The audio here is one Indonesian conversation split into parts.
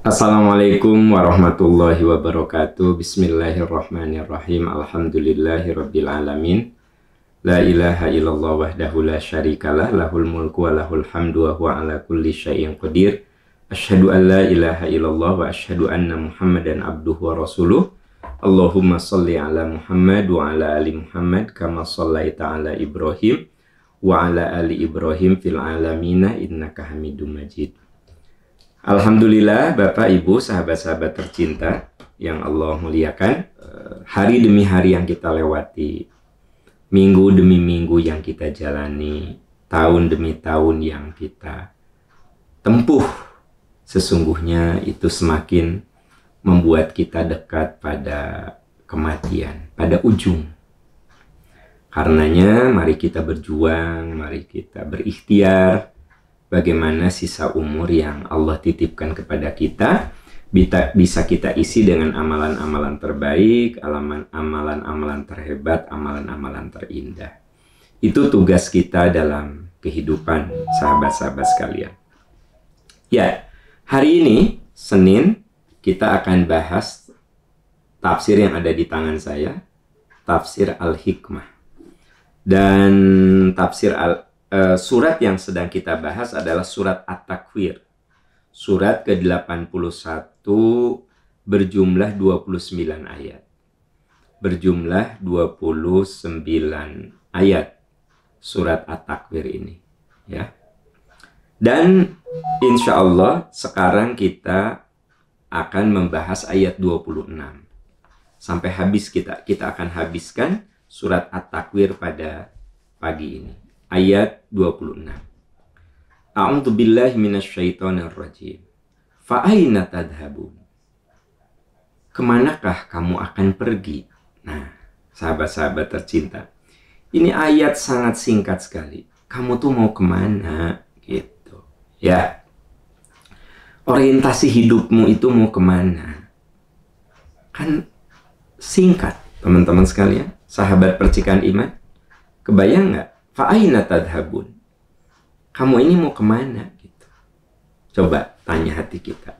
Assalamualaikum warahmatullahi wabarakatuh. Bismillahirrahmanirrahim. Alhamdulillahirabbil alamin. La ilaha illallah wahdahu la syarikalah, lahul mulku wa lahul hamdu wa huwa ala kulli syai'in qadir. Asyhadu an la ilaha illallah wa asyhadu anna Muhammadan abduhu wa rasuluh. Allahumma shalli ala Muhammad wa ala ali Muhammad kama shallaita ala Ibrahim wa ala ali Ibrahim fil alamina innaka Hamidum Majid. Alhamdulillah, Bapak, Ibu, sahabat-sahabat tercinta yang Allah muliakan, hari demi hari yang kita lewati, minggu demi minggu yang kita jalani, tahun demi tahun yang kita tempuh, sesungguhnya itu semakin membuat kita dekat pada kematian, pada ujung. Karenanya, mari kita berjuang, mari kita berikhtiar, bagaimana sisa umur yang Allah titipkan kepada kita bisa kita isi dengan amalan-amalan terbaik, amalan-amalan terhebat, amalan-amalan terindah. Itu tugas kita dalam kehidupan, sahabat-sahabat sekalian. Ya, hari ini, Senin, kita akan bahas tafsir yang ada di tangan saya, tafsir Al-Hikmah. Dan surat yang sedang kita bahas adalah surat At-Takwir. Surat ke-81 berjumlah 29 ayat. Berjumlah 29 ayat surat At-Takwir ini. Ya. Dan insya Allah sekarang kita akan membahas ayat 26. Sampai habis kita akan habiskan surat At-Takwir pada pagi ini. Ayat 26. A'udzu billahi minasyaitonir rajim. Fa aina tadhhabun? Kemanakah kamu akan pergi? Nah, sahabat-sahabat tercinta, ini ayat sangat singkat sekali. Kamu tuh mau kemana? Gitu. Ya. Orientasi hidupmu itu mau kemana? Kan singkat, teman-teman sekalian. Sahabat percikan iman. Kebayang nggak? Fa'aina tadhabun? Kamu ini mau kemana? Gitu. Coba tanya hati kita.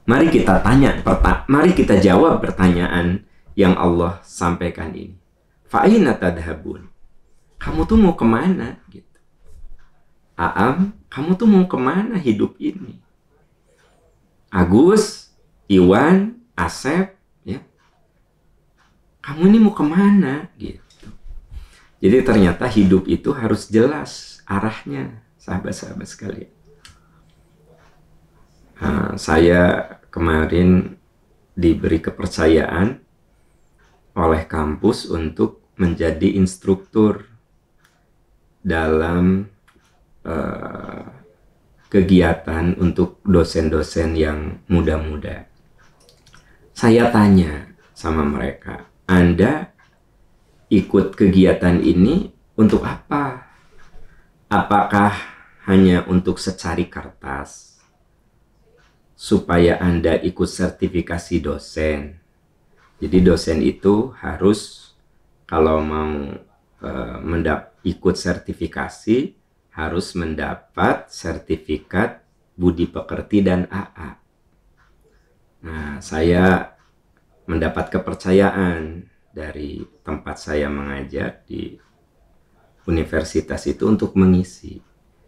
Mari kita mari kita jawab pertanyaan yang Allah sampaikan ini. Fa'aina tadhabun? Kamu tuh mau kemana? Gitu. Aam, kamu tuh mau kemana hidup ini? Agus, Iwan, Asep, ya. Kamu ini mau kemana? Gitu. Jadi ternyata hidup itu harus jelas arahnya, sahabat-sahabat sekalian. Saya kemarin diberi kepercayaan oleh kampus untuk menjadi instruktur dalam kegiatan untuk dosen-dosen yang muda-muda. Saya tanya sama mereka, Anda ikut kegiatan ini untuk apa? Apakah hanya untuk secari kertas? Supaya Anda ikut sertifikasi dosen. Jadi dosen itu harus, kalau mau ikut sertifikasi, harus mendapat sertifikat budi pekerti dan AA. Nah, saya mendapat kepercayaan dari tempat saya mengajar di universitas itu untuk mengisi.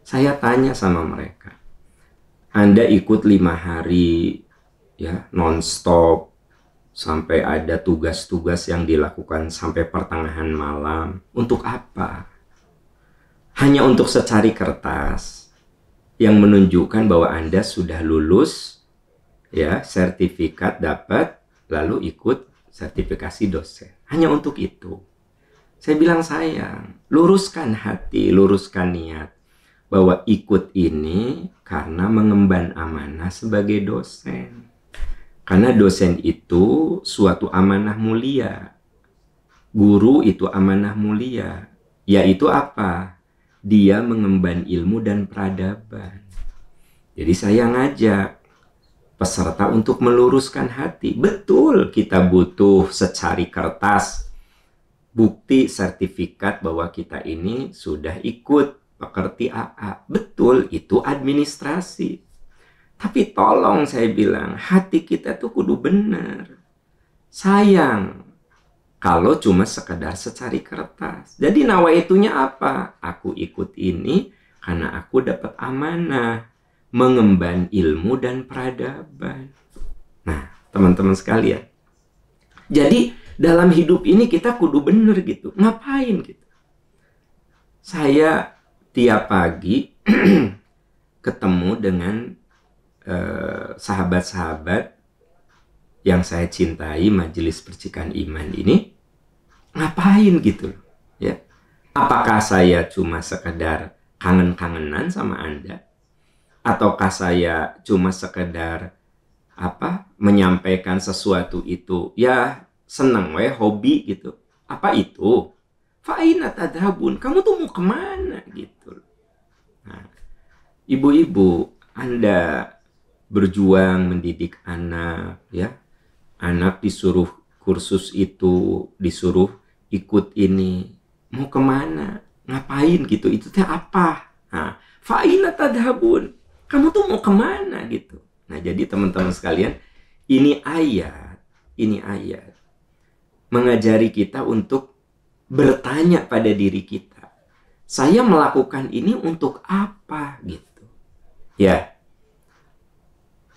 Saya tanya sama mereka, Anda ikut 5 hari ya non-stop sampai ada tugas-tugas yang dilakukan sampai pertengahan malam. Untuk apa? Hanya untuk secari kertas yang menunjukkan bahwa Anda sudah lulus, ya, sertifikat dapat, lalu ikut sertifikasi dosen. Hanya untuk itu. Saya bilang sayang, luruskan hati, luruskan niat. Bahwa ikut ini karena mengemban amanah sebagai dosen. Karena dosen itu suatu amanah mulia. Guru itu amanah mulia. Yaitu apa? Dia mengemban ilmu dan peradaban. Jadi saya ngajak peserta untuk meluruskan hati. Betul, kita butuh secari kertas, bukti sertifikat bahwa kita ini sudah ikut pekerti AA. Betul, itu administrasi. Tapi tolong saya bilang, hati kita tuh kudu bener. Sayang kalau cuma sekedar secari kertas. Jadi nawaitunya apa? Aku ikut ini karena aku dapat amanah mengemban ilmu dan peradaban. Nah, teman-teman sekalian. Jadi dalam hidup ini kita kudu bener gitu. Ngapain gitu? Saya tiap pagi ketemu dengan sahabat-sahabat yang saya cintai, Majelis Percikan Iman ini, ngapain gitu ya? Apakah saya cuma sekedar kangen-kangenan sama Anda? Ataukah saya cuma sekedar menyampaikan sesuatu itu ya seneng hobi gitu? Apa itu? Fa'ina tadhabun, kamu tuh mau kemana gitu? Nah, ibu-ibu, Anda berjuang mendidik anak, ya, anak disuruh kursus itu, disuruh ikut ini, mau kemana, ngapain gitu, itu teh apa? Nah, fa'ina tadhabun, kamu tuh mau kemana gitu. Nah, jadi teman-teman sekalian, ini ayat mengajari kita untuk bertanya pada diri kita, saya melakukan ini untuk apa gitu. Ya,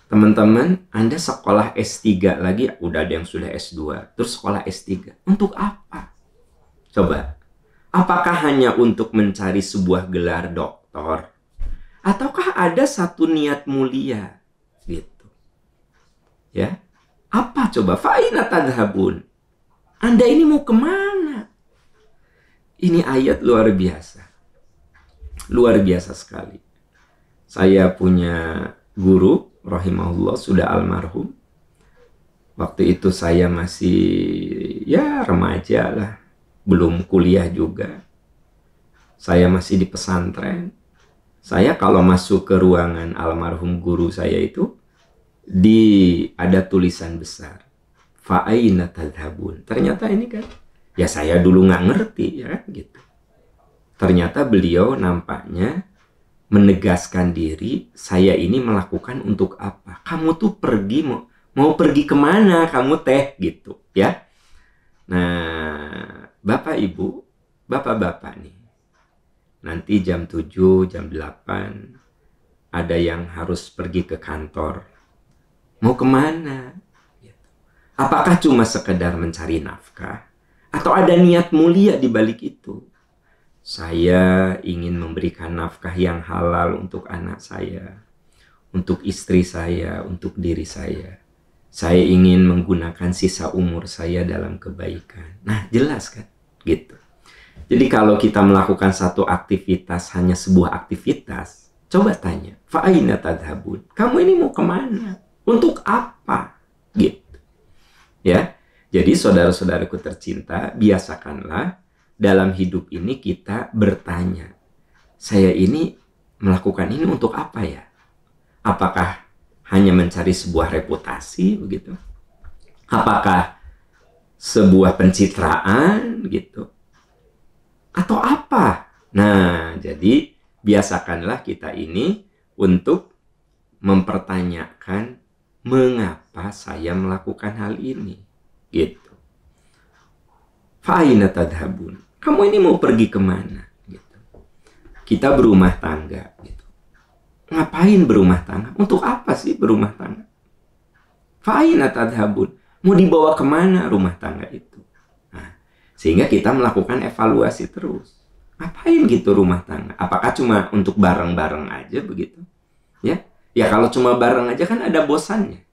teman-teman, Anda sekolah S3 lagi, udah ada yang sudah S2, terus sekolah S3. Untuk apa? Coba. Apakah hanya untuk mencari sebuah gelar doktor? Ataukah ada satu niat mulia? Gitu. Ya. Apa coba? Fa'ina tadhabun. Anda ini mau kemana? Ini ayat luar biasa. Luar biasa sekali. Saya punya guru, rahimahullah, sudah almarhum. Waktu itu saya masih ya remaja lah, belum kuliah juga. Saya masih di pesantren. Saya kalau masuk ke ruangan almarhum guru saya itu, ada tulisan besar, fa'aina tadhabun. Ternyata ini kan, ya saya dulu nggak ngerti ya gitu. Ternyata beliau nampaknya menegaskan diri, saya ini melakukan untuk apa? Kamu tuh pergi, mau pergi kemana kamu teh gitu ya. Nah, Bapak Ibu, Bapak-bapak nih, nanti jam 7, jam 8 ada yang harus pergi ke kantor. Mau kemana? Apakah cuma sekedar mencari nafkah? Atau ada niat mulia di balik itu? Saya ingin memberikan nafkah yang halal untuk anak saya, untuk istri saya, untuk diri saya. Saya ingin menggunakan sisa umur saya dalam kebaikan. Nah, jelas kan? Gitu. Jadi kalau kita melakukan satu aktivitas, hanya sebuah aktivitas, coba tanya, fa'aina tadhabun? Kamu ini mau kemana? Untuk apa? Gitu. Ya. Jadi saudara-saudaraku tercinta, biasakanlah dalam hidup ini kita bertanya, saya ini melakukan ini untuk apa ya? Apakah hanya mencari sebuah reputasi begitu? Apakah sebuah pencitraan gitu? Atau apa? Nah, jadi biasakanlah kita ini untuk mempertanyakan mengapa saya melakukan hal ini gitu. Fa'aina tadhabun? Kamu ini mau pergi kemana? Gitu. Kita berumah tangga. Gitu. Ngapain berumah tangga? Untuk apa sih berumah tangga? Fa'aina tadhabun? Mau dibawa kemana rumah tangga itu? Nah, sehingga kita melakukan evaluasi terus. Ngapain gitu rumah tangga? Apakah cuma untuk bareng-bareng aja begitu? Ya, ya kalau cuma bareng aja kan ada bosannya.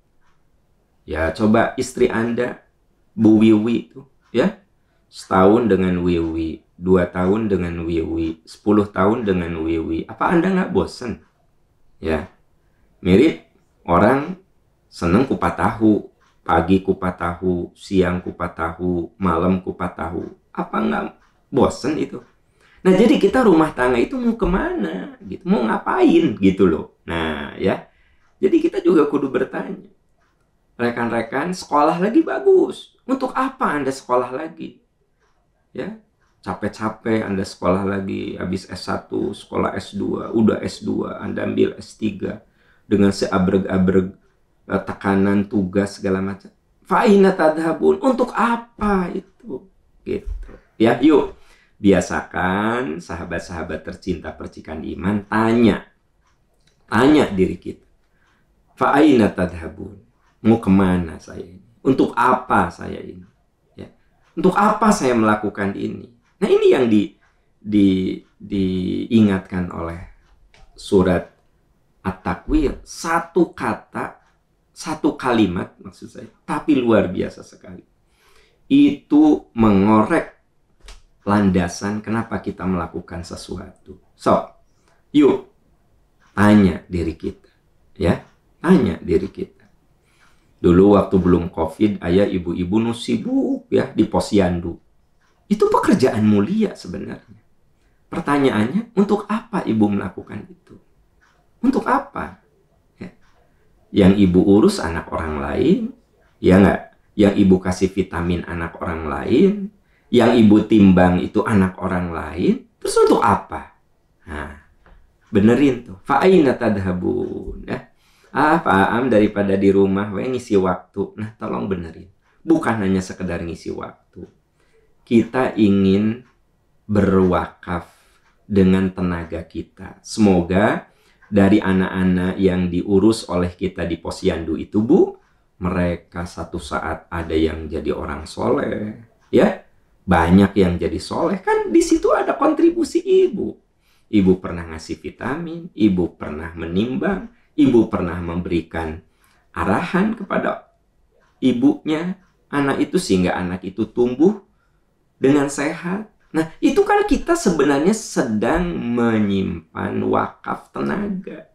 Ya coba istri Anda, Bu Wiwi itu, ya. Setahun dengan Wiwi, 2 tahun dengan Wiwi, 10 tahun dengan Wiwi. Apa Anda nggak bosan? Ya, mirip orang seneng kupat tahu. Pagi kupat tahu, siang kupat tahu, malam kupat tahu. Apa nggak bosan itu? Nah, jadi kita rumah tangga itu mau kemana? Gitu, mau ngapain gitu loh. Nah, ya. Jadi kita juga kudu bertanya. Rekan-rekan, sekolah lagi bagus. Untuk apa Anda sekolah lagi? Ya, capek-capek Anda sekolah lagi, habis S1, sekolah S2, udah S2, Anda ambil S3. dengan seabreg-abreg tekanan tugas segala macam. Fa'ina tadhabun, untuk apa itu? Gitu. Ya, yuk biasakan sahabat-sahabat tercinta percikan iman tanya diri kita. Fa'ina tadhabun, mau kemana saya ini? Untuk apa saya ini? Ya. Untuk apa saya melakukan ini? Nah, ini yang diingatkan oleh surat At-Takwir. Satu kata, satu kalimat maksud saya, tapi luar biasa sekali. Itu mengorek landasan kenapa kita melakukan sesuatu. So, yuk tanya diri kita, ya, tanya diri kita. Dulu waktu belum COVID, ayah ibu-ibu nu sibuk ya di posyandu. Itu pekerjaan mulia sebenarnya. Pertanyaannya, untuk apa ibu melakukan itu? Untuk apa? Yang ibu urus anak orang lain, ya nggak? Yang ibu kasih vitamin anak orang lain, yang ibu timbang itu anak orang lain, terus untuk apa? Nah, benerin tuh. Fa'aina tadhabun, ya. Pak Am daripada di rumah, ngisi waktu. Nah, tolong benerin. Bukan hanya sekedar ngisi waktu. Kita ingin berwakaf dengan tenaga kita. Semoga dari anak-anak yang diurus oleh kita di posyandu itu, Bu, mereka satu saat ada yang jadi orang soleh, ya, banyak yang jadi soleh. Kan di situ ada kontribusi ibu. Ibu pernah ngasih vitamin, ibu pernah menimbang, ibu pernah memberikan arahan kepada ibunya, anak itu, sehingga anak itu tumbuh dengan sehat. Nah, itu kan kita sebenarnya sedang menyimpan wakaf tenaga.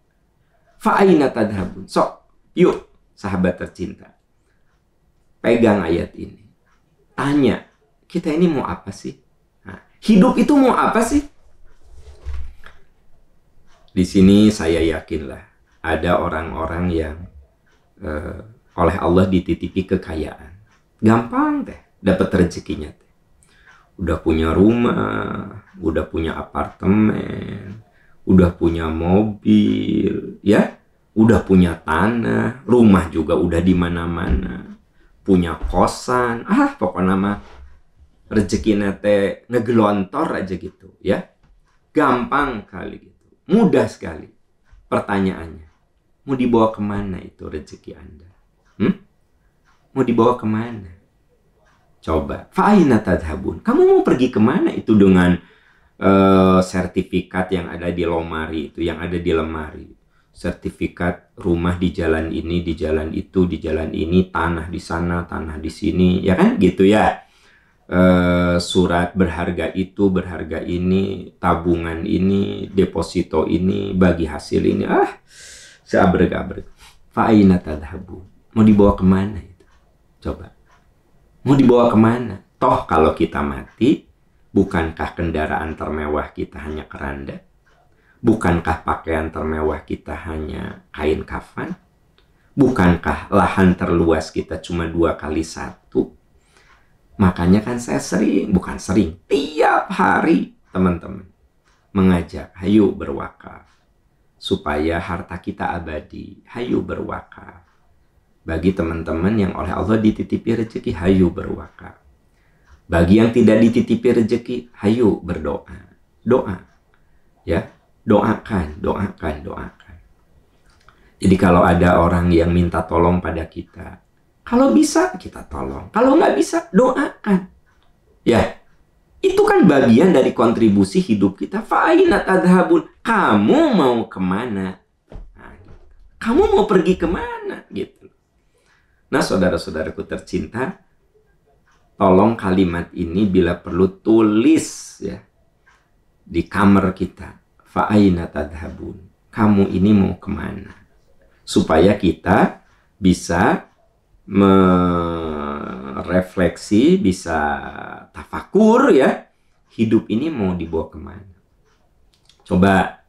Fa'aina tadhabun. So, yuk sahabat tercinta, pegang ayat ini. Tanya, kita ini mau apa sih? Nah, hidup itu mau apa sih? Di sini saya yakinlah ada orang-orang yang oleh Allah dititipi kekayaan. Gampang deh dapat rezekinya. Udah punya rumah, udah punya apartemen, udah punya mobil, ya, udah punya tanah, rumah juga udah di mana-mana, punya kosan, pokoknya mah rezeki nate ngegelontor aja gitu, ya, gampang kali gitu, mudah sekali. Pertanyaannya, mau dibawa kemana itu rezeki Anda? Mau dibawa kemana? Coba, fa'aina tadhabun. Kamu mau pergi kemana itu dengan sertifikat yang ada di lemari itu, yang ada di lemari. Sertifikat rumah di jalan ini, di jalan itu, di jalan ini, tanah di sana, tanah di sini, ya kan gitu ya. Surat berharga itu, berharga ini, tabungan ini, deposito ini, bagi hasil ini. Seabreg-abreg. Fa'aina tadhabun. Mau dibawa kemana itu? Coba. Mau dibawa kemana? Toh kalau kita mati, bukankah kendaraan termewah kita hanya keranda? Bukankah pakaian termewah kita hanya kain kafan? Bukankah lahan terluas kita cuma 2x1? Makanya kan saya bukan sering, tiap hari teman-teman mengajak, hayu berwakaf. Supaya harta kita abadi, hayu berwakaf. Bagi teman-teman yang oleh Allah dititipi rezeki, hayu berwakaf. Bagi yang tidak dititipi rezeki, hayu berdoa. Doa. Ya, doakan. Jadi kalau ada orang yang minta tolong pada kita, kalau bisa kita tolong. Kalau nggak bisa, doakan. Ya, itu kan bagian dari kontribusi hidup kita. Fa'aina tadhabun. Kamu mau kemana? Nah, kamu mau pergi kemana? Gitu. Nah, saudara-saudaraku tercinta, tolong kalimat ini bila perlu tulis ya di kamar kita. Fa'aina tadhabun. Kamu ini mau kemana? Supaya kita bisa merefleksi, bisa tafakur ya. Hidup ini mau dibawa kemana? Coba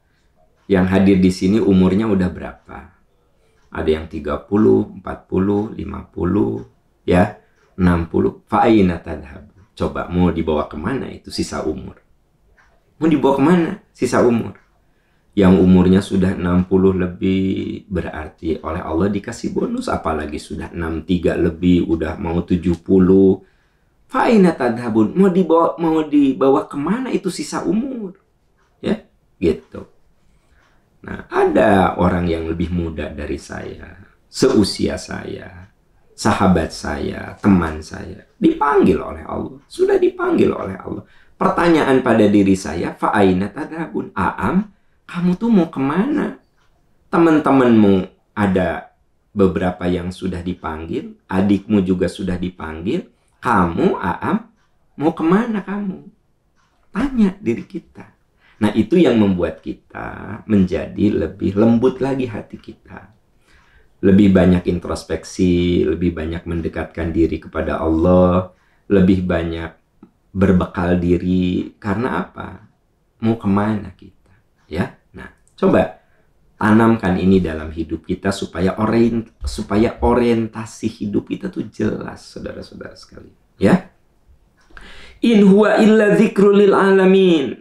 yang hadir di sini umurnya udah berapa? Ada yang 30, 40, 50, ya, 60. Fa'aina tadhabun. Coba mau dibawa kemana itu sisa umur? Mau dibawa kemana sisa umur? Yang umurnya sudah 60 lebih berarti oleh Allah dikasih bonus, apalagi sudah 63 lebih udah mau 70. Fa'ina tadhabun, mau dibawa kemana itu sisa umur? Ya, gitu. Nah, ada orang yang lebih muda dari saya, seusia saya, sahabat saya, teman saya, dipanggil oleh Allah, sudah dipanggil oleh Allah. Pertanyaan pada diri saya, fa'aina tadhabun, Aam, kamu tuh mau kemana? Teman-temanmu ada beberapa yang sudah dipanggil, adikmu juga sudah dipanggil, kamu, Aam, mau kemana kamu? Tanya diri kita. Nah, itu yang membuat kita menjadi lebih lembut lagi hati kita. Lebih banyak introspeksi, lebih banyak mendekatkan diri kepada Allah, lebih banyak berbekal diri. Karena apa? Mau kemana kita? Ya, nah, coba tanamkan ini dalam hidup kita supaya orientasi hidup kita tuh jelas, saudara-saudara sekalian. Ya, in huwa illa dzikrul lil alamin.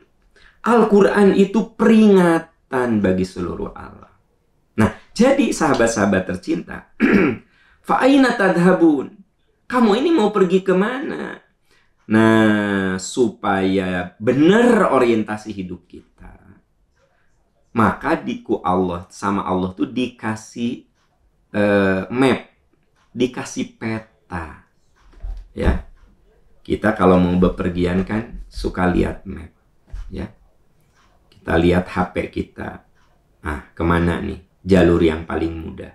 Al-Quran itu peringatan bagi seluruh alam. Nah, jadi sahabat-sahabat tercinta, fa'aina tadhabun? Kamu ini mau pergi kemana? Nah, supaya benar orientasi hidup kita, maka sama Allah tuh dikasih map, dikasih peta. Ya, kita kalau mau bepergian kan suka lihat map. Ya, kita lihat HP kita. Nah, kemana nih? Jalur yang paling mudah.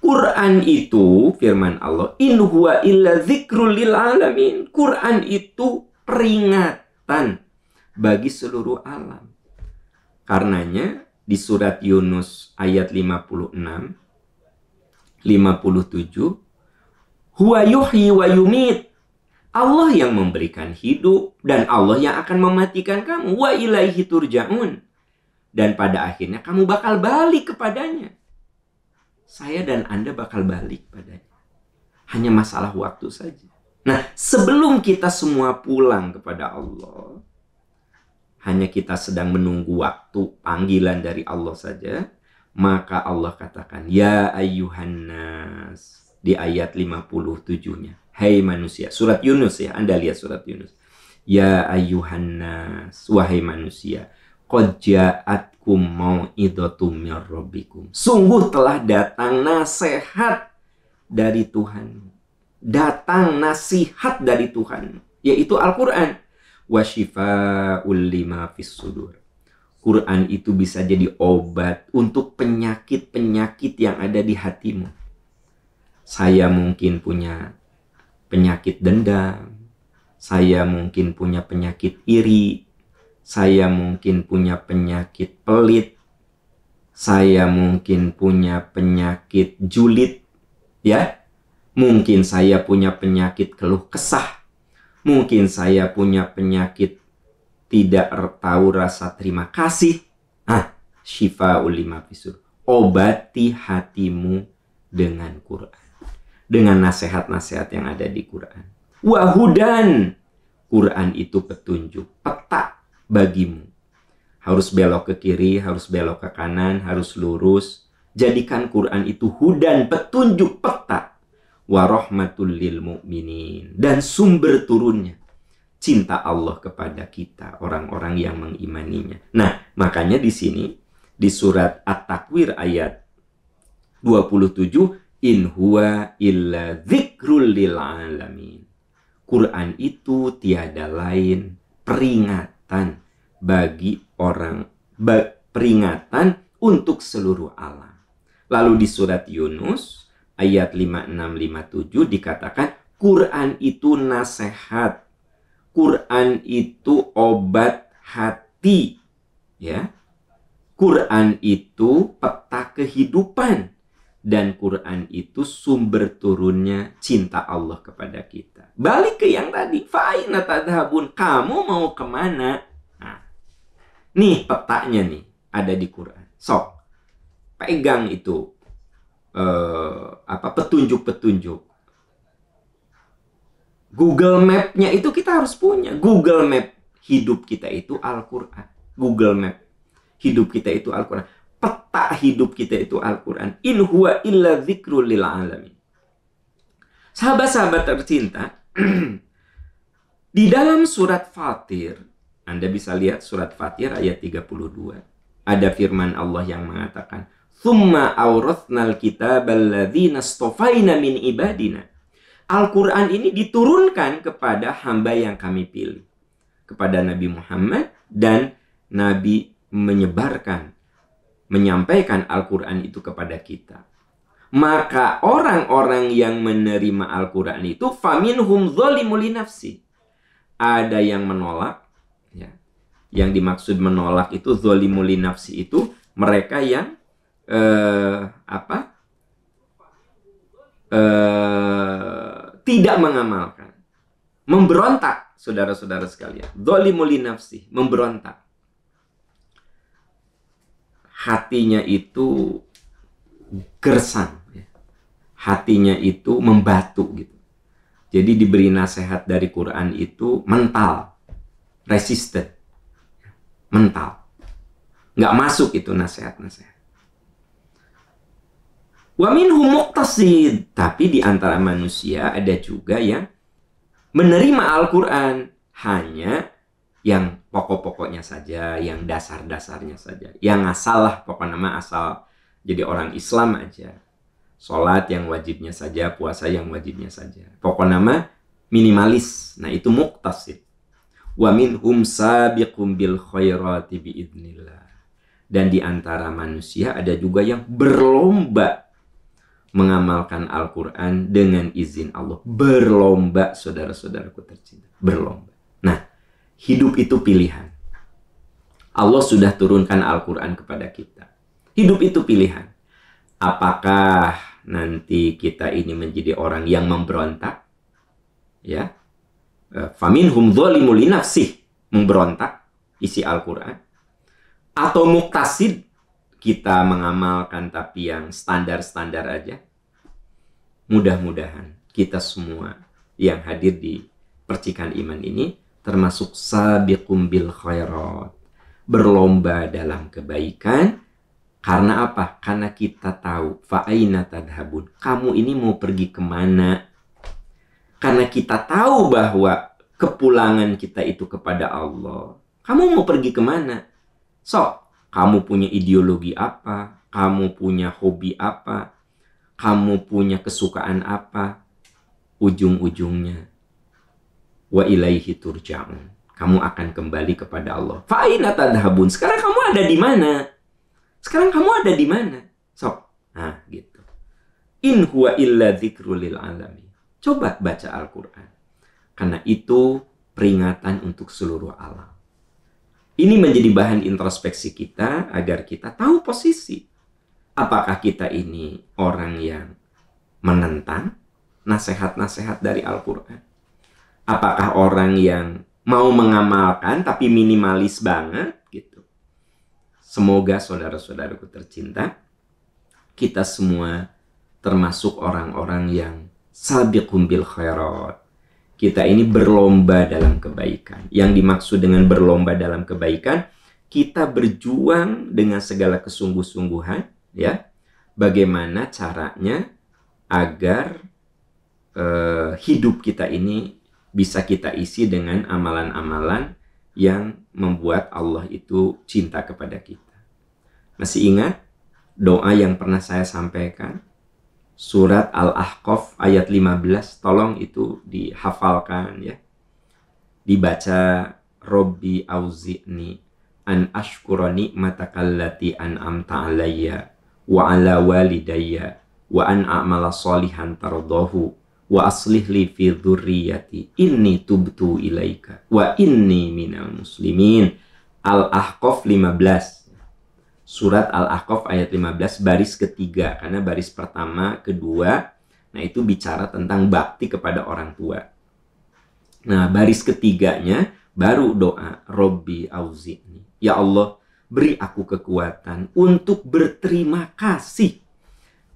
Quran itu, firman Allah, in huwa illa dzikrul lil alamin. Quran itu peringatan bagi seluruh alam. Karenanya di surat Yunus ayat 56, 57, huwa yuhyi wa yumit. Allah yang memberikan hidup dan Allah yang akan mematikan kamu. Wa ilaihi turja'un. Dan pada akhirnya kamu bakal balik kepadanya. Saya dan Anda bakal balik padanya. Hanya masalah waktu saja. Nah, sebelum kita semua pulang kepada Allah, hanya kita sedang menunggu waktu panggilan dari Allah saja, maka Allah katakan, ya ayyuhan nas, di ayat 57-nya. Hai manusia, surat Yunus ya, Anda lihat surat Yunus. Ya ayyuhan nas, wahai manusia, qad ja'atkum mau'idatum mir rabbikum. Sungguh telah datang nasihat dari Tuhan. Datang nasihat dari Tuhan, yaitu Al-Qur'an. Wa syifa'ul lima fis sudur. Quran itu bisa jadi obat untuk penyakit-penyakit yang ada di hatimu. Saya mungkin punya penyakit dendam, saya mungkin punya penyakit iri, saya mungkin punya penyakit pelit, saya mungkin punya penyakit julid, ya. Mungkin saya punya penyakit keluh kesah, mungkin saya punya penyakit tidak tahu rasa terima kasih. Syifa'ul lima fisur. Obati hatimu dengan Quran, dengan nasihat-nasihat yang ada di Quran. Wahudan, Quran itu petunjuk, peta bagimu. Harus belok ke kiri, harus belok ke kanan, harus lurus. Jadikan Quran itu hudan, petunjuk, peta. Warahmatul lil mu'minin, dan sumber turunnya cinta Allah kepada kita, orang-orang yang mengimaninya. Nah, makanya di sini di surat At-Takwir ayat 27, in huwa illa dzikrul lil alamin. Quran itu tiada lain peringatan bagi peringatan untuk seluruh alam. Lalu di surat Yunus ayat 56-57 dikatakan Quran itu nasihat, Quran itu obat hati, ya. Quran itu peta kehidupan, dan Quran itu sumber turunnya cinta Allah kepada kita. Balik ke yang tadi, fa'aina tadhabun, kamu mau kemana? Nah, nih petanya nih ada di Quran. Sok pegang itu petunjuk-petunjuk. Google Map-nya itu kita harus punya. Google Map hidup kita itu Al-Quran. Google Map hidup kita itu Al-Quran. Peta hidup kita itu Al-Quran. In huwa illa dzikrul lil alamin. Sahabat-sahabat tercinta, di dalam surat Fatir, Anda bisa lihat surat Fatir ayat 32. Ada firman Allah yang mengatakan, "Tsumma awrathnal kitabal ladzina istofaina min ibadina." Al-Quran ini diturunkan kepada hamba yang kami pilih. Kepada Nabi Muhammad, dan Nabi menyampaikan Al-Quran itu kepada kita. Maka orang-orang yang menerima Al-Quran itu faminhum dzalimun li nafsi. Ada yang menolak, ya. Yang dimaksud menolak itu dzalimun li nafsi itu mereka yang tidak mengamalkan, memberontak, saudara-saudara sekalian. Dzalimun li nafsi, memberontak. Hatinya itu gersang, ya. Hatinya itu membatu gitu. Jadi diberi nasihat dari Quran itu mental, resisted, mental, nggak masuk itu nasihat-nasihat. Wa minhum muqtasid, tapi di antara manusia ada juga yang menerima Al-Quran hanya yang pokok-pokoknya saja, yang dasar-dasarnya saja, yang asal lah, pokoknya nama asal jadi orang Islam aja. Sholat yang wajibnya saja, puasa yang wajibnya saja. Pokoknya nama minimalis. Nah itu muqtasid. Wa minhum sabiqum bil khairati biidznillah. Dan di antara manusia ada juga yang berlomba mengamalkan Al-Quran dengan izin Allah. Berlomba, saudara-saudaraku tercinta. Berlomba. Nah, hidup itu pilihan. Allah sudah turunkan Al-Quran kepada kita. Hidup itu pilihan. Apakah nanti kita ini menjadi orang yang memberontak? Ya. Faminhum dzalimun li nafsih, memberontak isi Al-Quran. Atau muqtasid, kita mengamalkan tapi yang standar-standar aja. Mudah-mudahan kita semua yang hadir di percikan iman ini termasuk sabiqum bil khairat, berlomba dalam kebaikan. Karena apa? Karena kita tahu fa'aina tadhabun, kamu ini mau pergi kemana? Karena kita tahu bahwa kepulangan kita itu kepada Allah. Kamu mau pergi kemana? So, kamu punya ideologi apa? Kamu punya hobi apa? Kamu punya kesukaan apa? Ujung-ujungnya wa ilaihi turja'un. Kamu akan kembali kepada Allah. Fa'aina tadhabun. Sekarang kamu ada di mana? Sekarang kamu ada di mana? So, nah gitu. In huwa illa dzikrul lil alamin. Coba baca Al-Quran. Karena itu peringatan untuk seluruh alam. Ini menjadi bahan introspeksi kita agar kita tahu posisi. Apakah kita ini orang yang menentang nasihat-nasihat dari Al-Quran? Apakah orang yang mau mengamalkan tapi minimalis banget gitu? Semoga saudara-saudaraku tercinta, kita semua termasuk orang-orang yang sabiqum bil khairat. Kita ini berlomba dalam kebaikan. Yang dimaksud dengan berlomba dalam kebaikan, kita berjuang dengan segala kesungguh-sungguhan, ya. Bagaimana caranya agar hidup kita ini bisa kita isi dengan amalan-amalan yang membuat Allah itu cinta kepada kita. Masih ingat doa yang pernah saya sampaikan? Surat Al-Ahqaf ayat 15. Tolong itu dihafalkan ya. Dibaca, Robbi auzi'ni an ashkura ni'matakallati an'amta alayya wa ala walidayya wa an a'mala salihan tardahu wa aslih li fi dzurriyyati inni tubtu ilaika wa inni minal muslimin. Al-Ahqaf 15. Surat Al-Ahqaf ayat 15 baris ketiga, karena baris pertama, kedua, nah itu bicara tentang bakti kepada orang tua. Nah, baris ketiganya baru doa Robbi auzi'ni. Ya Allah, beri aku kekuatan untuk berterima kasih.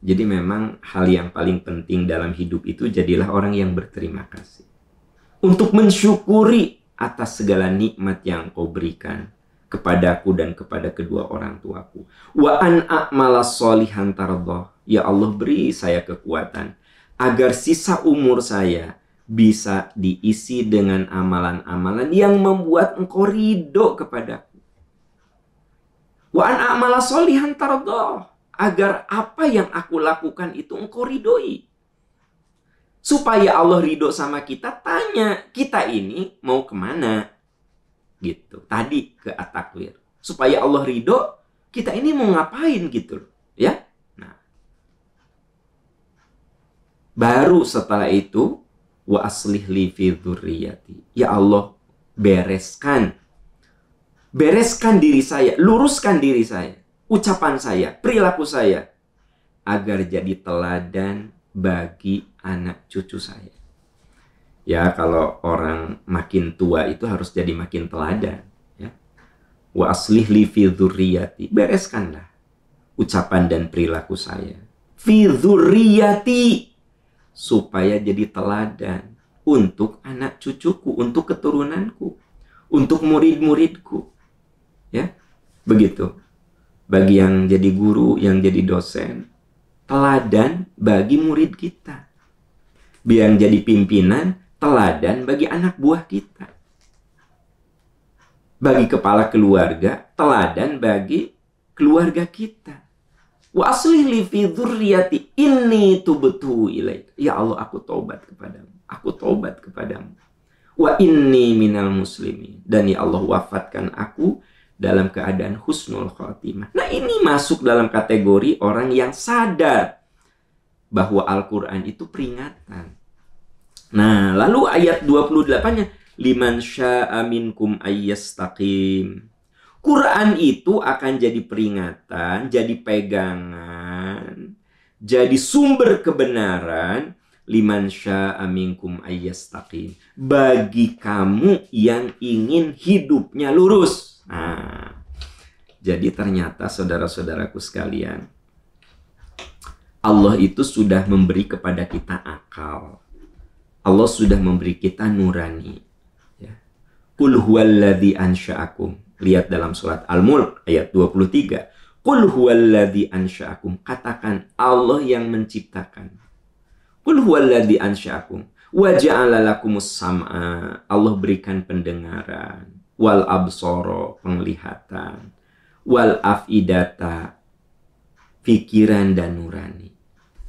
Jadi memang hal yang paling penting dalam hidup itu jadilah orang yang berterima kasih. Untuk mensyukuri atas segala nikmat yang Kau berikan kepadaku dan kepada kedua orang tuaku. Wa an a'mala sholihan tardha. Ya Allah, beri saya kekuatan agar sisa umur saya bisa diisi dengan amalan-amalan yang membuat engkau ridho kepadaku. Wa an a'mala sholihan tardha. Agar apa yang aku lakukan itu engkau ridhoi. Supaya Allah ridho sama kita, tanya, kita ini mau kemana? Gitu. Tadi ke at-takwir. Supaya Allah ridho, kita ini mau ngapain gitu. Ya. Nah. Baru setelah itu, wa aslih li fi dzurriyyati. Ya Allah, bereskan diri saya, luruskan diri saya, ucapan saya, perilaku saya, agar jadi teladan bagi anak cucu saya. Ya, kalau orang makin tua itu harus jadi makin teladan. Ya. Wa aslih li fi dzurriyyati. Bereskanlah ucapan dan perilaku saya. Fi dzurriyyati. Supaya jadi teladan untuk anak cucuku, untuk keturunanku, untuk murid-muridku. Ya, begitu. Bagi yang jadi guru, yang jadi dosen, teladan bagi murid kita. Yang jadi pimpinan, teladan bagi anak buah kita. Bagi kepala keluarga, teladan bagi keluarga kita. Wa aslih li fi dzurriyyati inni tubtu ilaik. Ya Allah, aku taubat kepadamu. Aku taubat kepadamu. Wa inni minal muslimin. Dan ya Allah, wafatkan aku dalam keadaan husnul khotimah. Nah, ini masuk dalam kategori orang yang sadar bahwa Al-Quran itu peringatan. Nah, lalu ayat 28-nya, liman sya'a minkum ayyastaqim. Quran itu akan jadi peringatan, jadi pegangan, jadi sumber kebenaran, liman sya'a minkum ayyastaqim. Bagi kamu yang ingin hidupnya lurus. Nah, jadi ternyata saudara-saudaraku sekalian, Allah itu sudah memberi kepada kita akal. Allah sudah memberi kita nurani. Ya. Qul huwallazi ansha'akum. Lihat dalam surat Al-Mulk ayat 23. Qul huwallazi ansha'akum. Katakan, Allah yang menciptakan. Qul huwallazi ansha'akum. Wa ja'ala lakumus sam'a. Allah berikan pendengaran. Wal absoro, penglihatan. Wal afidata, pikiran dan nurani.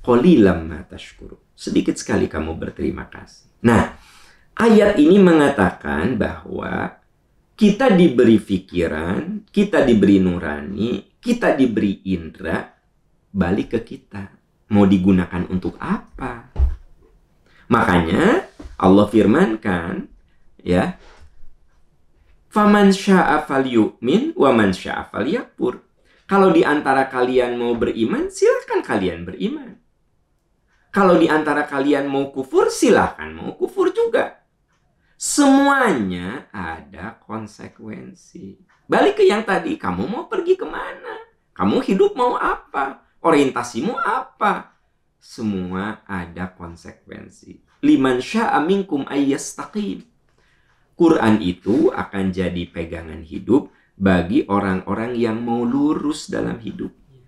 Qalilam ma tashkurun. Sedikit sekali kamu berterima kasih. Nah, ayat ini mengatakan bahwa kita diberi pikiran, kita diberi nurani, kita diberi indera, balik ke kita. Mau digunakan untuk apa? Makanya Allah firmankan, ya, faman sya'a falyu'min wa man sya'a falyakfur. Kalau di antara kalian mau beriman, silahkan kalian beriman. Kalau di antara kalian mau kufur, silahkan mau kufur juga. Semuanya ada konsekuensi. Balik ke yang tadi, kamu mau pergi kemana? Kamu hidup mau apa? Orientasimu apa? Semua ada konsekuensi. Liman sya'a minkum ayyastaqim. Quran itu akan jadi pegangan hidup bagi orang-orang yang mau lurus dalam hidupnya.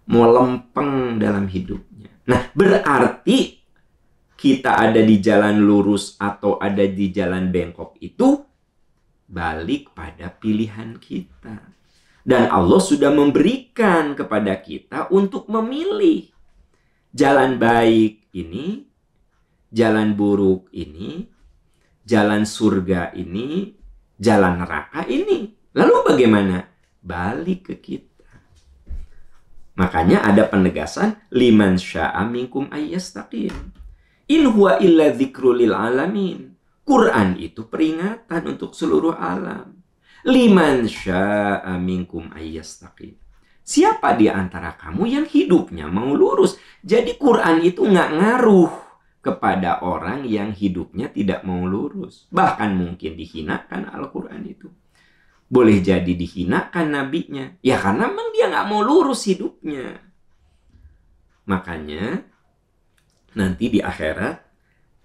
Mau lempeng dalam hidupnya. Nah, berarti kita ada di jalan lurus atau ada di jalan bengkok itu balik pada pilihan kita. Dan Allah sudah memberikan kepada kita untuk memilih jalan baik ini, jalan buruk ini, jalan surga ini, jalan neraka ini. Lalu bagaimana? Balik ke kita. Makanya ada penegasan liman sya'a minkum ayyastaqim. In huwa illa dzikrul lil alamin. Quran itu peringatan untuk seluruh alam. Liman sya'a minkum ayyastaqim. Siapa di antara kamu yang hidupnya mau lurus? Jadi Quran itu nggak ngaruh kepada orang yang hidupnya tidak mau lurus. Bahkan mungkin dihinakan Al-Quran itu. Boleh jadi dihinakan nabinya. Ya karena memang dia nggak mau lurus hidupnya. Makanya nanti di akhirat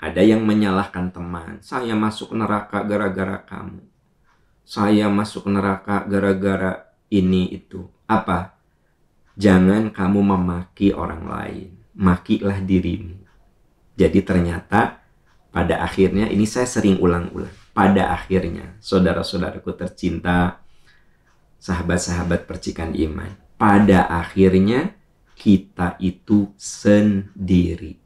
ada yang menyalahkan teman. Saya masuk neraka gara-gara kamu. saya masuk neraka gara-gara ini itu. Apa? Jangan kamu memaki orang lain. Makilah dirimu. Jadi ternyata pada akhirnya, ini saya sering ulang-ulang. Pada akhirnya, saudara-saudaraku tercinta, sahabat-sahabat percikan iman. Pada akhirnya, kita itu sendiri.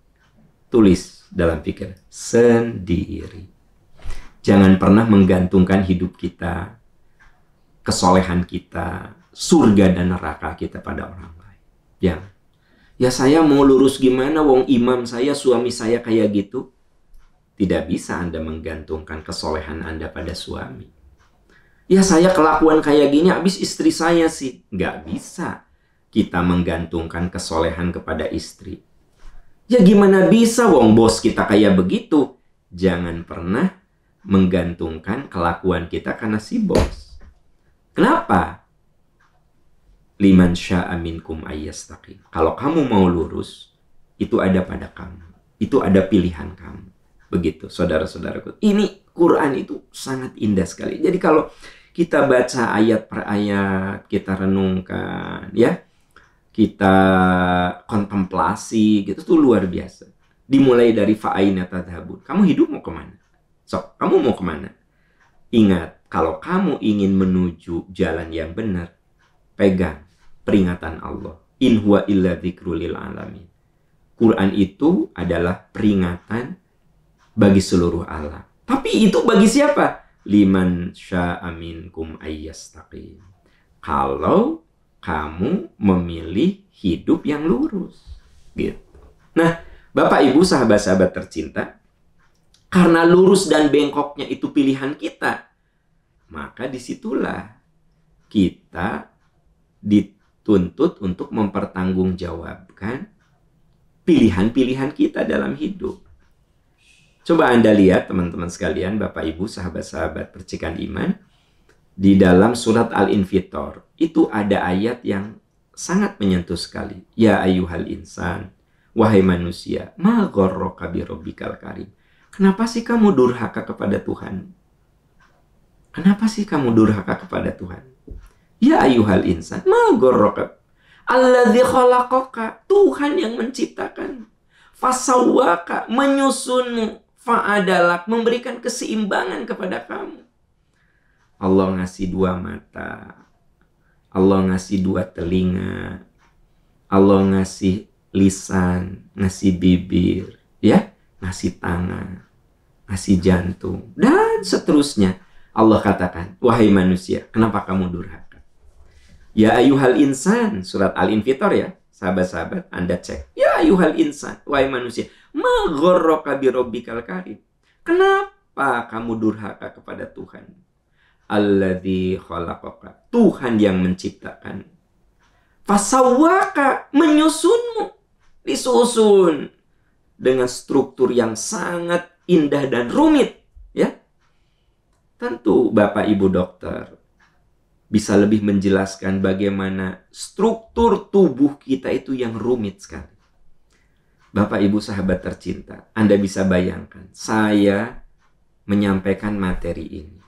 Tulis dalam pikiran, sendiri. Jangan pernah menggantungkan hidup kita, kesolehan kita, surga dan neraka kita pada orang lain. Jangan. Ya saya mau lurus gimana, wong imam saya, suami saya kayak gitu. Tidak bisa Anda menggantungkan kesolehan Anda pada suami. Ya saya kelakuan kayak gini, habis istri saya sih. Nggak bisa kita menggantungkan kesolehan kepada istri. Ya gimana bisa, wong bos kita kayak begitu. Jangan pernah menggantungkan kelakuan kita karena si bos. Kenapa? Liman sya'a minkum ayyastaqim. Kalau kamu mau lurus, itu ada pada kamu. Itu ada pilihan kamu. Begitu, saudara-saudaraku. Ini Quran itu sangat indah sekali. Jadi kalau kita baca ayat per ayat, kita renungkan, ya, kita kontemplasi, gitu, itu luar biasa. Dimulai dari fa'aina tadhhabun. Kamu hidup mau kemana? So, kamu mau kemana? Ingat, kalau kamu ingin menuju jalan yang benar, pegang peringatan Allah. In huwa illa dzikrul lil alamin. Quran itu adalah peringatan bagi seluruh alam. Tapi itu bagi siapa? Liman sya'a minkum ayyastaqim. Kalau kamu memilih hidup yang lurus. Gitu. Nah, Bapak Ibu sahabat-sahabat tercinta, karena lurus dan bengkoknya itu pilihan kita, maka disitulah kita dituntut untuk mempertanggungjawabkan pilihan-pilihan kita dalam hidup. Coba Anda lihat teman-teman sekalian, Bapak Ibu, sahabat-sahabat percikan iman, di dalam surat Al-Infitor, itu ada ayat yang sangat menyentuh sekali. Ya ayyuhal insan, wahai manusia, ma gharraka bi rabbikal karim. Kenapa sih kamu durhaka kepada Tuhan? Kenapa sih kamu durhaka kepada Tuhan? Ya ayyuhal insan, ma gharraka alladzi khalaqaka. Tuhan yang menciptakan. Fasawwaka, menyusunmu. Fa'adalak, memberikan keseimbangan kepada kamu. Allah ngasih dua mata. Allah ngasih dua telinga. Allah ngasih lisan, ngasih bibir, ya, ngasih tangan, ngasih jantung, dan seterusnya. Allah katakan, wahai manusia, kenapa kamu durhaka? Ya ayyuhal insan, surat Al-Infitor ya, sahabat-sahabat, Anda cek. Ya ayyuhal insan, wahai manusia, ma gharraka bi rabbikal karim. Kenapa kamu durhaka kepada Tuhan? Alladzi khalaqaka, Tuhan yang menciptakan. Fasawwaka, menyusunmu, disusun dengan struktur yang sangat indah dan rumit, ya. Tentu Bapak Ibu dokter bisa lebih menjelaskan bagaimana struktur tubuh kita itu yang rumit sekali. Bapak Ibu sahabat tercinta, Anda bisa bayangkan, saya menyampaikan materi ini.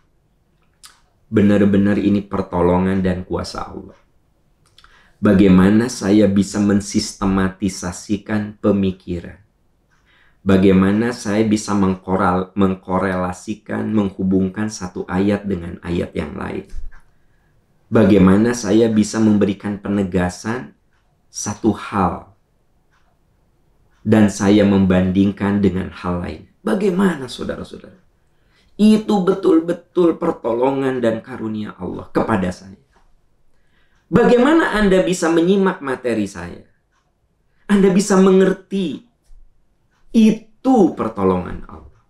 Benar-benar ini pertolongan dan kuasa Allah. Bagaimana saya bisa mensistematisasikan pemikiran. Bagaimana saya bisa mengkorelasikan, menghubungkan satu ayat dengan ayat yang lain. Bagaimana saya bisa memberikan penegasan satu hal dan saya membandingkan dengan hal lain. Bagaimana saudara-saudara? Itu betul-betul pertolongan dan karunia Allah kepada saya. Bagaimana Anda bisa menyimak materi saya? Anda bisa mengerti. Itu pertolongan Allah.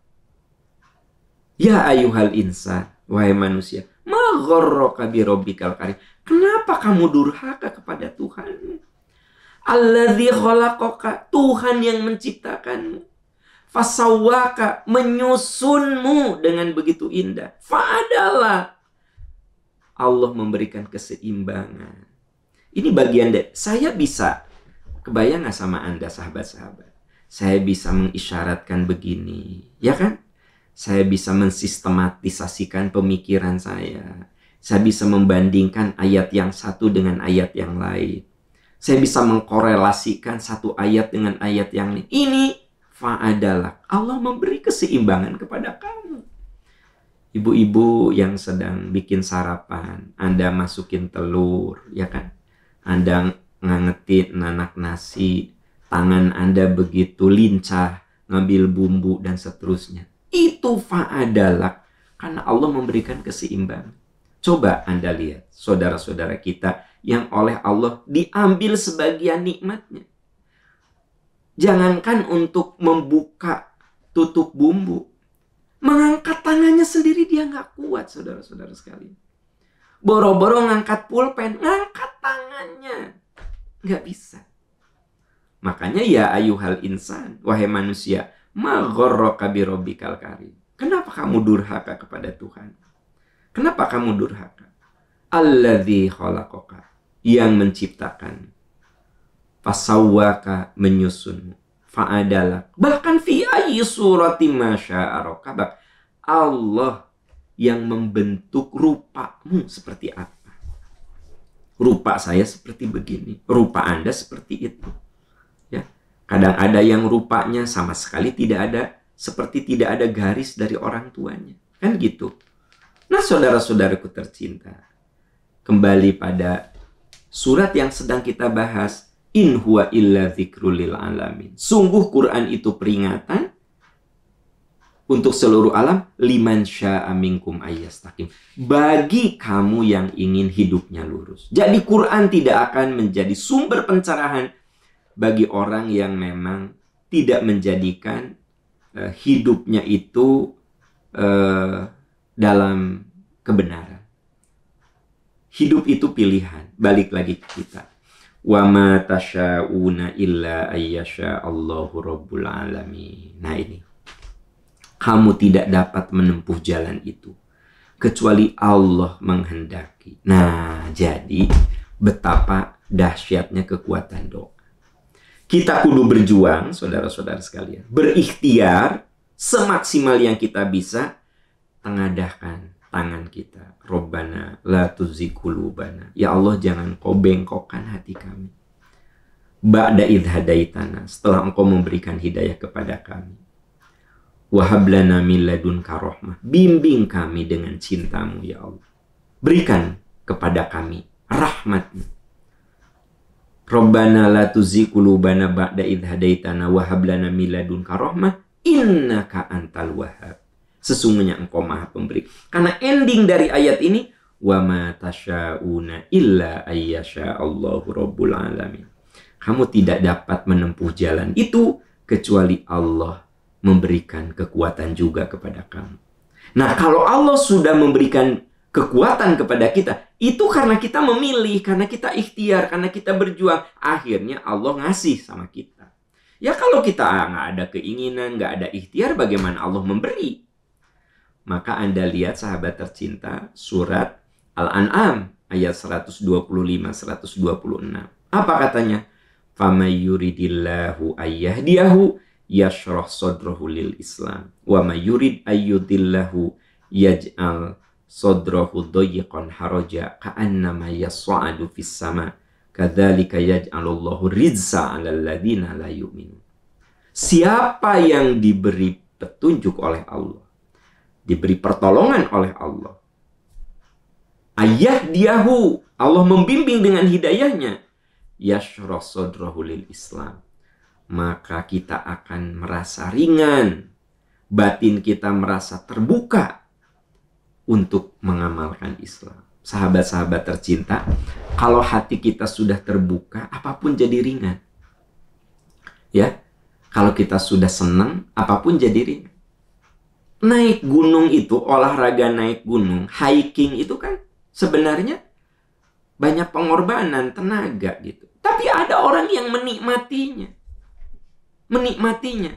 Ya ayyuhal insan, wahai manusia, ma gharraka bi rabbikal karim. Kenapa kamu durhaka kepada Tuhan? Alladzi khalaqaka, Tuhan yang menciptakanmu. Fasawwaka, menyusunmu dengan begitu indah. Fa'adalah, Allah memberikan keseimbangan. Ini bagian dari, saya bisa, kebayang gak sama Anda sahabat-sahabat? Saya bisa mengisyaratkan begini, ya kan? Saya bisa mensistematisasikan pemikiran saya. Saya bisa membandingkan ayat yang satu dengan ayat yang lain. Saya bisa mengkorelasikan satu ayat dengan ayat yang lain. Ini fa'adalah. Allah memberi keseimbangan kepada kamu. Ibu-ibu yang sedang bikin sarapan, Anda masukin telur, ya kan? Anda ngangetin nanak nasi, tangan Anda begitu lincah, ngambil bumbu dan seterusnya. Itu fa'adalah. Karena Allah memberikan keseimbangan. Coba Anda lihat, saudara-saudara kita yang oleh Allah diambil sebagian nikmatnya. Jangankan untuk membuka tutup bumbu, mengangkat tangannya sendiri dia nggak kuat, saudara-saudara sekalian. Boro-boro ngangkat pulpen, ngangkat tangannya nggak bisa. Makanya ya ayuhal insan, wahai manusia, ma gharraka birabbikal karim. Kenapa kamu durhaka kepada Tuhan? Kenapa kamu durhaka? Alladzi khalaqaka, yang menciptakan, fasawwaka, menyusun, fa'adalak, bahkan fi ayyi surati masya'a rakabak. Allah yang membentuk rupamu seperti apa. Rupa saya seperti begini, rupa Anda seperti itu. Ya, kadang ada yang rupanya sama sekali tidak ada, seperti tidak ada garis dari orang tuanya. Kan gitu. Nah, saudara-saudaraku tercinta, kembali pada surat yang sedang kita bahas, in huwa illa dzikrul lil alamin. Sungguh Quran itu peringatan untuk seluruh alam, liman syaa minkum ayyastaqim, bagi kamu yang ingin hidupnya lurus. Jadi Quran tidak akan menjadi sumber pencerahan bagi orang yang memang tidak menjadikan hidupnya itu dalam kebenaran. Hidup itu pilihan. Balik lagi ke kita. Wa ma tasyauna illa ayyasha Allahu rabbul alamin. Nah ini. Kamu tidak dapat menempuh jalan itu kecuali Allah menghendaki. Nah, jadi betapa dahsyatnya kekuatan doa. Kita kudu berjuang, saudara-saudara sekalian. Berikhtiar semaksimal yang kita bisa, tengadahkan tangan kita. Rabbana la tuzigh qulubana. Ya Allah, jangan kau bengkokkan hati kami. Ba'da idh hadaitana, setelah engkau memberikan hidayah kepada kami. Wa hab lana min ladunka rahmah. Bimbing kami dengan cintamu ya Allah. Berikan kepada kami rahmat-Mu. Rabbana la tuzigh qulubana ba'da idh hadaitana wa hab lana min ladunka rahmah innaka antal wahhab. Sesungguhnya engkau maha pemberi. Karena ending dari ayat ini, wa ma tasyauna illa ayyasha Allahu rabbul alamin. Kamu tidak dapat menempuh jalan itu kecuali Allah memberikan kekuatan juga kepada kamu. Nah, kalau Allah sudah memberikan kekuatan kepada kita, itu karena kita memilih, karena kita ikhtiar, karena kita berjuang. Akhirnya Allah ngasih sama kita. Ya kalau kita nggak ada keinginan, nggak ada ikhtiar, bagaimana Allah memberi? Maka Anda lihat sahabat tercinta, surat Al-An'am ayat 125-126. Apa katanya? فَمَنْ يُرِدِ اللَّهُ أَنْ يَهْدِيَهُ يَشْرَحْ صَدْرَهُ لِلْإِسْلَامِ وَمَنْ يُرِدْ أَنْ يُضِلَّهُ يَجْعَلْ صَدْرَهُ ضَيِّقًا حَرَجًا كَأَنَّمَا يَصْعَدُ فِي السَّمَاءِ كَذَلِكَ يَجْعَلُ اللَّهُ الرِّجْسَ عَلَى الَّذِينَ لَا يُؤْمِنُونَ. Siapa yang diberi petunjuk oleh Allah, diberi pertolongan oleh Allah, ayahdiyahu, Allah membimbing dengan hidayahnya, yashrah sadrahu lil Islam, maka kita akan merasa ringan, batin kita merasa terbuka untuk mengamalkan Islam. Sahabat-sahabat tercinta, kalau hati kita sudah terbuka, apapun jadi ringan. Ya, kalau kita sudah senang, apapun jadi ringan. Naik gunung itu, olahraga naik gunung, hiking itu kan sebenarnya banyak pengorbanan tenaga gitu. Tapi ada orang yang menikmatinya. Menikmatinya.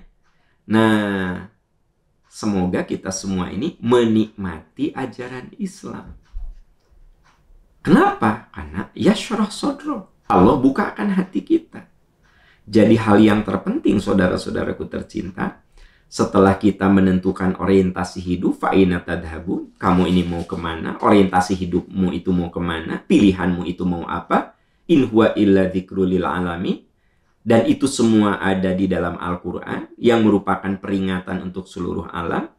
Nah, semoga kita semua ini menikmati ajaran Islam. Kenapa? Karena yashrah sadra. Allah bukakan hati kita. Jadi hal yang terpenting, saudara-saudaraku tercinta, Setelah kita menentukan orientasi hidup, fa'ina tadhabun, kamu ini mau kemana, orientasi hidupmu itu mau kemana, pilihanmu itu mau apa, in huwa illa dzikrul lil alamin. Dan itu semua ada di dalam Al-Quran yang merupakan peringatan untuk seluruh alam.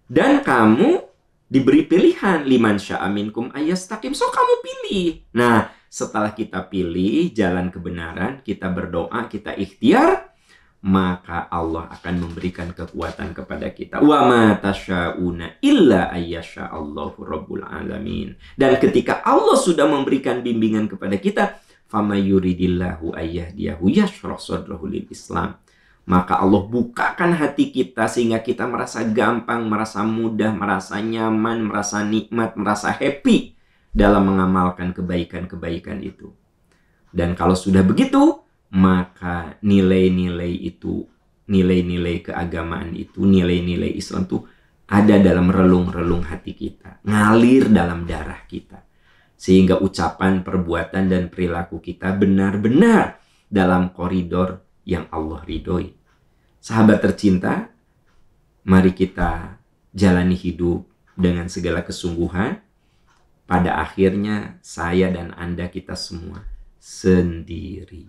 Dan kamu diberi pilihan, liman sya'a minkum ayyastaqim. So kamu pilih. Nah, setelah kita pilih jalan kebenaran, kita berdoa, kita ikhtiar, maka Allah akan memberikan kekuatan kepada kita. Wa ma tasya'una illa ayyasha'allahu rabbul alamin. Dan ketika Allah sudah memberikan bimbingan kepada kita, fama yuridillahu ayyahdiyahu yashrah sadrahu lil Islam. Maka Allah bukakan hati kita sehingga kita merasa gampang, merasa mudah, merasa nyaman, merasa nikmat, merasa happy dalam mengamalkan kebaikan-kebaikan itu. Dan kalau sudah begitu, maka nilai-nilai itu, nilai-nilai keagamaan itu, nilai-nilai Islam itu ada dalam relung-relung hati kita, ngalir dalam darah kita. Sehingga ucapan, perbuatan, dan perilaku kita benar-benar dalam koridor yang Allah ridhoi. Sahabat tercinta, mari kita jalani hidup dengan segala kesungguhan. Pada akhirnya, saya dan Anda kita semua sendiri.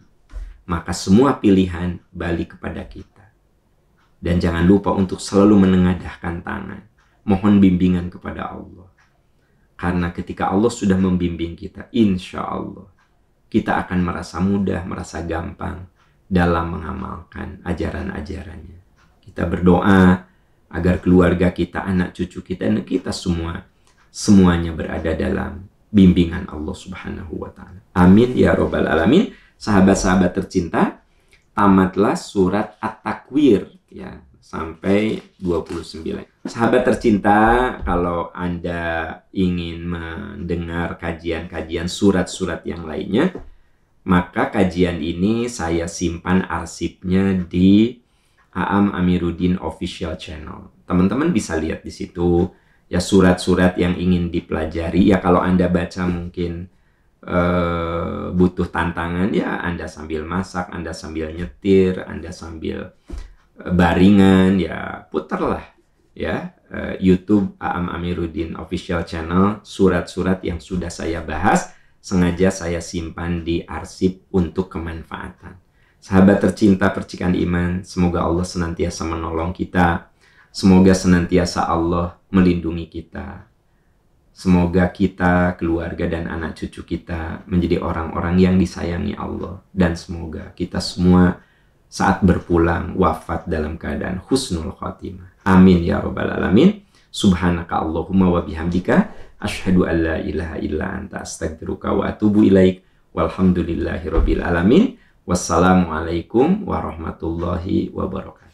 Maka semua pilihan balik kepada kita. Dan jangan lupa untuk selalu menengadahkan tangan. Mohon bimbingan kepada Allah. Karena ketika Allah sudah membimbing kita, insya Allah, kita akan merasa mudah, merasa gampang dalam mengamalkan ajaran-ajarannya. Kita berdoa agar keluarga kita, anak cucu kita, dan kita semuanya berada dalam bimbingan Allah Subhanahu wa Ta'ala. Amin ya Rabbal Alamin. Sahabat-sahabat tercinta, tamatlah surat At-Takwir ya, sampai 29. Sahabat tercinta, kalau Anda ingin mendengar kajian-kajian surat-surat yang lainnya, maka kajian ini saya simpan arsipnya di A'am Amiruddin Official Channel. Teman-teman bisa lihat di situ ya surat-surat yang ingin dipelajari. Ya kalau Anda baca mungkin butuh tantangan, ya Anda sambil masak, Anda sambil nyetir, Anda sambil baringan, ya putarlah ya YouTube A'am Amiruddin Official Channel, surat-surat yang sudah saya bahas sengaja saya simpan di arsip untuk kemanfaatan. Sahabat tercinta percikan iman, semoga Allah senantiasa menolong kita, semoga senantiasa Allah melindungi kita, semoga kita, keluarga dan anak cucu kita menjadi orang-orang yang disayangi Allah, dan semoga kita semua saat berpulang wafat dalam keadaan husnul khotimah. Amin ya Rabbal Alamin. Subhanaka Allahumma wa bihamdika asyhadu an la ilaha illa anta astaghfiruka wa atubu ilaik. Walhamdulillahi rabbil alamin. Wassalamualaikum warahmatullahi wabarakatuh.